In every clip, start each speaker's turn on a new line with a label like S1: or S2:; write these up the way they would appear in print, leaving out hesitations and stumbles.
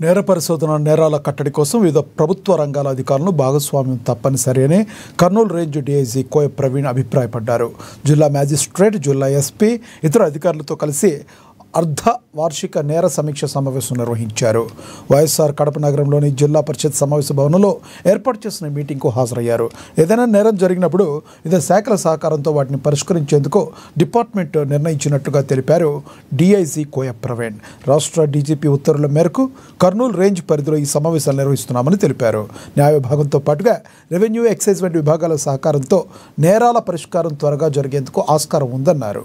S1: నేర పరిశోధన నేరాల కట్టడి కోసం వివిధ ప్రభుత్వ రంగాల అధికారులను భాగస్వామ్యం తప్పనిసరి అని కర్నూలు రేంజ్ డీఐజీ కోయ ప్రవీణ్ అభిప్రాయపడ్డారు. జిల్లా మ్యాజిస్ట్రేట్, జిల్లా ఎస్పీ, ఇతర అధికారులతో కలిసి అర్ధ వార్షిక నేర సమీక్ష సమావేశం నిర్వహించారు. వైఎస్ఆర్ కడప నగరంలోని జిల్లా పరిషత్ సమావేశ భవనంలో ఏర్పాటు చేసిన మీటింగ్కు హాజరయ్యారు. ఏదైనా నేరం జరిగినప్పుడు వివిధ శాఖల సహకారంతో వాటిని పరిష్కరించేందుకు డిపార్ట్మెంట్ నిర్ణయించినట్టుగా తెలిపారు డీఐజీ కోయ ప్రవీణ్. రాష్ట్ర డీజీపీ ఉత్తర్వుల మేరకు కర్నూలు రేంజ్ పరిధిలో ఈ సమావేశాలు నిర్వహిస్తున్నామని తెలిపారు. న్యాయ విభాగంతో పాటుగా రెవెన్యూ, ఎక్సైజ్ వంటి విభాగాల సహకారంతో నేరాల పరిష్కారం త్వరగా జరిగేందుకు ఆస్కారం ఉందన్నారు.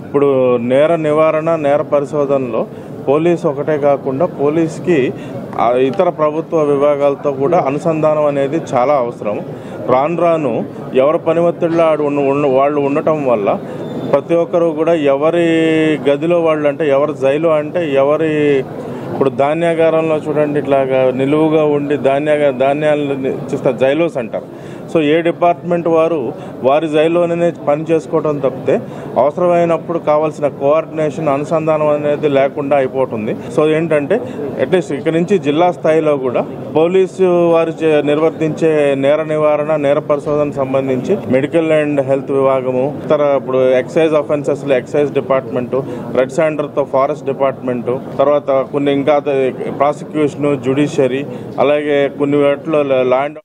S2: ఇప్పుడు నేర నివారణ, నేర పరిశోధనలో పోలీసు ఒకటే కాకుండా పోలీస్కి ఇతర ప్రభుత్వ విభాగాలతో కూడా అనుసంధానం అనేది చాలా అవసరం. రాను ఎవరి పని ఒత్తిడిలో వాళ్ళు ఉండటం వల్ల ప్రతి ఒక్కరు కూడా ఎవరి గదిలో వాళ్ళు, అంటే ఎవరి జైలు, అంటే ఎవరి ఇప్పుడు ధాన్యాగారంలో చూడండి, ఇట్లాగా నిలువుగా ఉండి ధాన్యాలను చూస్తే జైలోస్ అంటారు. సో ఏ డిపార్ట్మెంట్ వారి జైల్లోనే పని చేసుకోవడం తప్పితే అవసరమైనప్పుడు కావాల్సిన కోఆర్డినేషన్, అనుసంధానం అనేది లేకుండా అయిపోతుంది. సో ఏంటంటే అట్లీస్ట్ ఇక్కడ నుంచి జిల్లా స్థాయిలో కూడా పోలీసు వారు నిర్వర్తించే నేర నివారణ, నేర పరిశోధనకు సంబంధించి మెడికల్ అండ్ హెల్త్ విభాగము, ఇతర ఇప్పుడు ఎక్సైజ్ అఫెన్సెస్లో ఎక్సైజ్ డిపార్ట్మెంటు, రెడ్ శాండర్తో ఫారెస్ట్ డిపార్ట్మెంటు, తర్వాత కొన్ని ఇంకా ప్రాసిక్యూషన్, జ్యుడిషియరీ, అలాగే కొన్ని వాటిలో ల్యాండ్